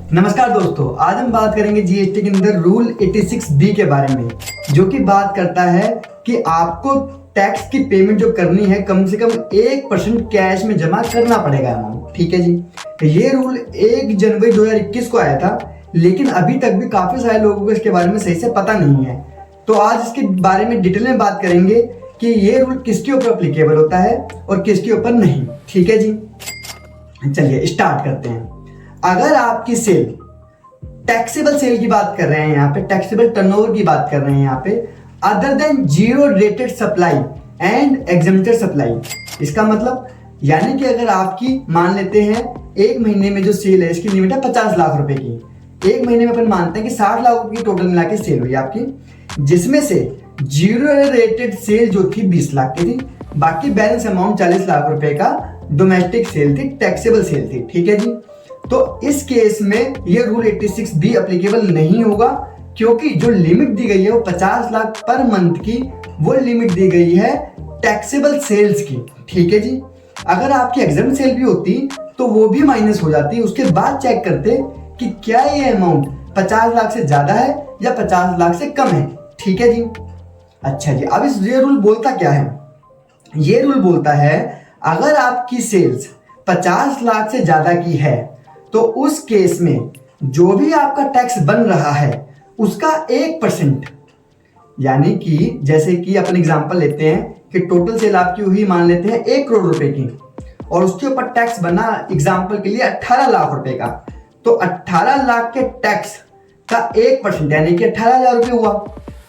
नमस्कार दोस्तों, आज हम बात करेंगे जीएसटी के अंदर रूल 86B के बारे में, जो कि बात करता है कि आपको टैक्स की पेमेंट जो करनी है कम से कम 1% कैश में जमा करना पड़ेगा अमाउंट। ठीक है जी। ये रूल 1 जनवरी 2021 को आया था, लेकिन अभी तक भी काफी सारे लोगों को इसके बारे में सही से पता नहीं है। तो आज इसके बारे में डिटेल में बात करेंगे कि ये रूल किसके ऊपर अप्लीकेबल होता है और किसके ऊपर नहीं। ठीक है जी, चलिए स्टार्ट करते हैं। अगर आपकी सेल टैक्सेबल सेल की बात कर रहे हैं, यहाँ पे टैक्सेबल टर्नओवर की बात कर रहे हैं, यहाँ पे other than zero rated supply and exempted supply, इसका मतलब यानी कि अगर आपकी मान लेते हैं एक महीने में जो सेल है इसकी लिमिट है 50 लाख रुपए की। एक महीने में अपन मानते हैं कि 60 लाख रुपए की टोटल मिला के सेल हुई आपकी, जिसमें से जीरो रेटेड सेल जो थी 20 लाख की थी, बाकी बैलेंस अमाउंट 40 लाख रुपए का डोमेस्टिक सेल थी, टैक्सेबल सेल थी। ठीक है जी। तो इस केस में ये रूल 86B एप्लीकेबल नहीं होगा, क्योंकि जो लिमिट दी गई है वो 50 लाख पर मंथ की, वो लिमिट दी गई है टैक्सेबल सेल्स की। ठीक है जी। अगर आपकी एग्जाम सेल भी होती तो वो भी माइनस हो जाती, उसके बाद चेक करते कि क्या ये अमाउंट 50 लाख से ज्यादा है या 50 लाख से कम है। ठीक है जी। अच्छा जी, अब ये रूल बोलता क्या है? ये रूल बोलता है अगर आपकी सेल्स 50 लाख से ज्यादा की है तो उस केस में जो भी आपका टैक्स बन रहा है उसका 1%, यानी कि जैसे कि अपन एग्जांपल लेते हैं कि टोटल सेल आपकी हुई मान लेते हैं 1 करोड़ रुपए की और उसके ऊपर टैक्स बना एग्जांपल के लिए 18 लाख रुपए का, तो 18 लाख के टैक्स का 1% यानी कि 18,000 रुपए हुआ,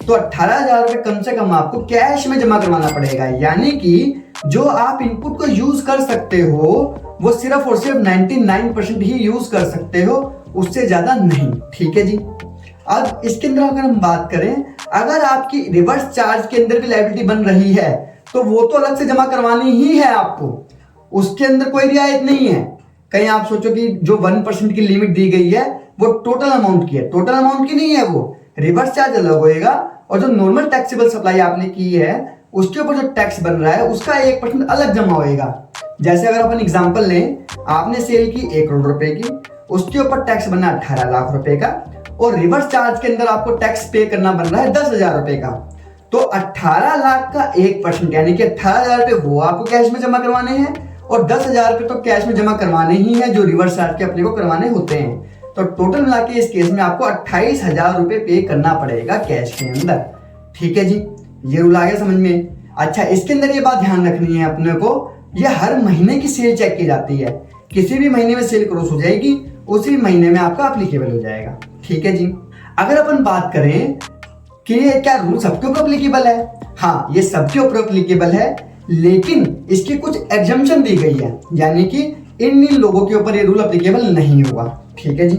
तो 18,000 रुपए कम से कम आपको कैश में जमा करवाना पड़ेगा। यानी कि जो आप इनपुट को यूज कर सकते हो वो सिर्फ और सिर्फ 99% ही यूज कर सकते हो, उससे ज्यादा नहीं। ठीक है जी। अब इसके अंदर अगर हम बात करें, अगर आपकी रिवर्स चार्ज के अंदर भी लायबिलिटी बन रही है तो वो तो अलग से जमा करवानी ही है आपको, उसके अंदर कोई रियायत नहीं है। कहीं आप सोचो कि जो 1% की लिमिट दी गई है वो टोटल अमाउंट की है, टोटल अमाउंट की नहीं है, वो रिवर्स चार्ज अलग होएगा और जो नॉर्मल टैक्सेबल सप्लाई आपने की है उसके ऊपर जो टैक्स बन रहा है उसका 1% अलग जमा होएगा। जैसे अगर अपन एग्जांपल लें, आपने सेल की 1 करोड़ रुपए की, उसके ऊपर टैक्स बना 18 लाख रुपए का और रिवर्स चार्ज के अंदर आपको टैक्स पे करना बन रहा है 10,000 रुपए का, तो 18 लाख का 1% यानी कि 18,000 रुपए वो आपको कैश में जमा करवाने हैं और 10,000 रुपए तो कैश में जमा करवाने ही है जो रिवर्स चार्ज के अपने को करवाने होते हैं। तो टोटल मिला के इस केस में आपको 28,000 रुपए पे करना पड़ेगा कैश के अंदर। ठीक है जी, ये रूल आ गया समझ में। अच्छा, इसके अंदर ये बात ध्यान रखनी है अपने को, ये हर महीने की सेल चेक की जाती है, किसी भी महीने में सेल क्रॉस हो जाएगी उसी महीने में आपका एप्लीकेबल हो जाएगा। ठीक है जी। अगर अपन बात करें कि ये क्या रूल सबके ऊपर एप्लीकेबल है, हाँ ये सबके ऊपर एप्लीकेबल है, लेकिन इसकी कुछ एग्जम्पशन दी गई है, यानी कि इन लोगों के ऊपर ये रूल एप्लीकेबल नहीं होगा। ठीक है जी।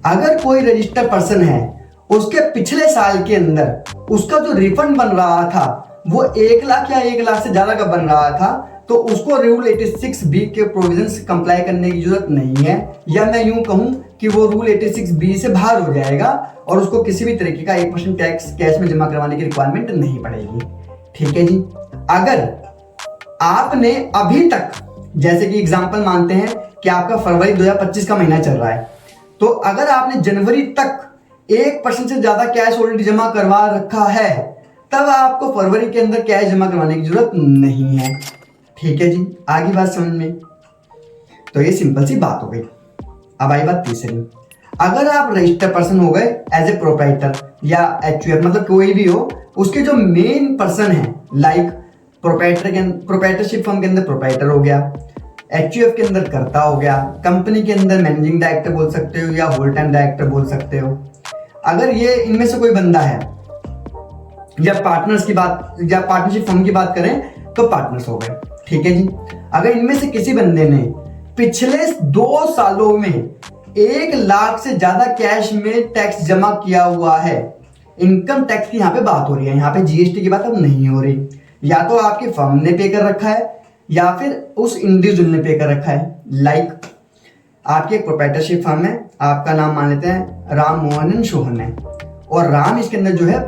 अगर कोई रजिस्टर्ड पर्सन है, उसके पिछले साल के अंदर उसका जो रिफंड बन रहा था वो 1 लाख या 1 लाख से ज्यादा का बन रहा था, तो उसको रूल 86B के प्रोविजंस कंप्लाई करने की जरूरत नहीं है, या मैं यूं कहूं कि वो रूल 86B से बाहर हो जाएगा और उसको किसी भी तरीके का 1% टैक्स कैश में जमा करवाने की रिक्वायरमेंट नहीं पड़ेगी। ठीक है जी। अगर आपने अभी तक, जैसे कि एग्जांपल मानते हैं कि आपका फरवरी 2025 का महीना चल रहा है, तो अगर आपने जनवरी तक 1% से ज्यादा कैश ऑलरेडी जमा करवा रखा है, तब आपको फरवरी के अंदर कैश जमा करवाने की जरूरत नहीं है। ठीक है जी, आगे बात समझ में। तो ये सिंपल सी बात हो गई। अब आई बात तीसरी, अगर आप रजिस्टर्ड पर्सन हो गए एज ए प्रोप्राइटर या एचयूएफ, मतलब कोई भी हो, उसके जो मेन पर्सन है, लाइक प्रोप्राइटरशिप फर्म के अंदर प्रोप्राइटर हो गया, एचयूएफ के अंदर कर्ता हो गया, कंपनी के अंदर मैनेजिंग डायरेक्टर बोल सकते हो या होल टाइम डायरेक्टर बोल सकते हो। अगर ये इनमें से कोई बंदा है, या पार्टनर्स की बात या पार्टनरशिप फर्म की बात करें तो पार्टनर्स हो गए। ठीक है जी। अगर इनमें से किसी बंदे ने पिछले 2 सालों में 1 लाख से ज्यादा कैश में टैक्स जमा किया हुआ है, इनकम टैक्स की यहाँ पे बात हो रही है, यहाँ पे जीएसटी की बात अब नहीं हो रही, या तो आपकी फर्म ने पे कर रखा है या फिर उस इंडिविजुअल ने पे कर रखा है। लाइक आपकी एक प्रोप्राइटरशिप फर्म है, आपका नाम मान लेते हैं राम मोहन सोहन है, और राम इसके अंदर जो है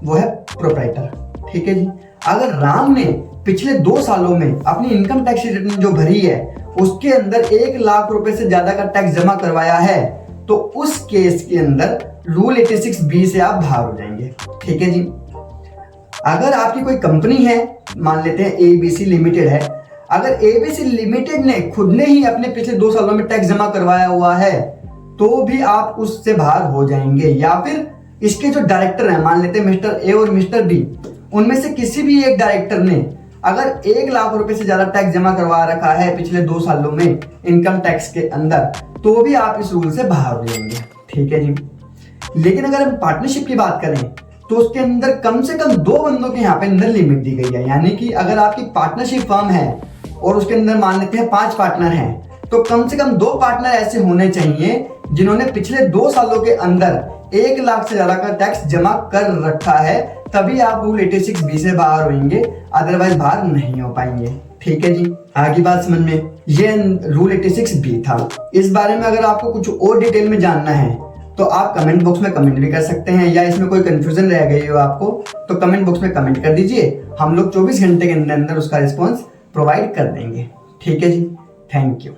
वो है प्रोप्राइटर। ठीक है जी। अगर राम ने पिछले 2 सालों में अपनी इनकम टैक्स रिटर्न जो भरी है उसके अंदर 1 लाख रुपए से ज्यादा का टैक्स जमा करवाया है, तो उस केस के अंदर रूल 86B से आप बाहर हो जाएंगे। ठीक है जी। अगर आपकी कोई कंपनी है, मान लेते हैं ABC लिमिटेड है, अगर ABC लिमिटेड ने खुद ने ही अपने पिछले 2 सालों में टैक्स जमा करवाया हुआ है तो भी आप उससे बाहर हो जाएंगे। या फिर इसके जो डायरेक्टर हैं, मान लेते हैं मिस्टर ए और मिस्टर बी, उनमें से किसी भी एक डायरेक्टर ने अगर 1 लाख रुपए से ज्यादा टैक्स जमा करवा रखा है पिछले 2 सालों में इनकम टैक्स के अंदर, तो भी आप इस रूल से बाहर हो जाएंगे। ठीक है जी। लेकिन अगर हम पार्टनरशिप की बात करें तो उसके अंदर कम से कम 2 बंदों के यहाँ पे अंदर लिमिट दी गई है। यानी कि अगर आपकी पार्टनरशिप फर्म है और उसके अंदर मान लेते हैं 5 पार्टनर हैं, तो कम से कम 2 पार्टनर ऐसे होने चाहिए जिन्होंने पिछले 2 सालों के अंदर 1 लाख से ज्यादा का टैक्स जमा कर रखा है, तभी आप रूल 86B से बाहर होंगे, अदरवाइज बाहर नहीं हो पाएंगे। ठीक है जी। आगे बात समझ में, ये रूल 86B था। इस बारे में अगर आपको कुछ और डिटेल में जानना है तो आप कमेंट बॉक्स में कमेंट भी कर सकते हैं, या इसमें कोई कंफ्यूजन रह गई हो आपको तो कमेंट बॉक्स में कमेंट कर दीजिए। हम लोग 24 घंटे के अंदर उसका रिस्पॉन्स प्रोवाइड कर देंगे। ठीक है जी। Thank you.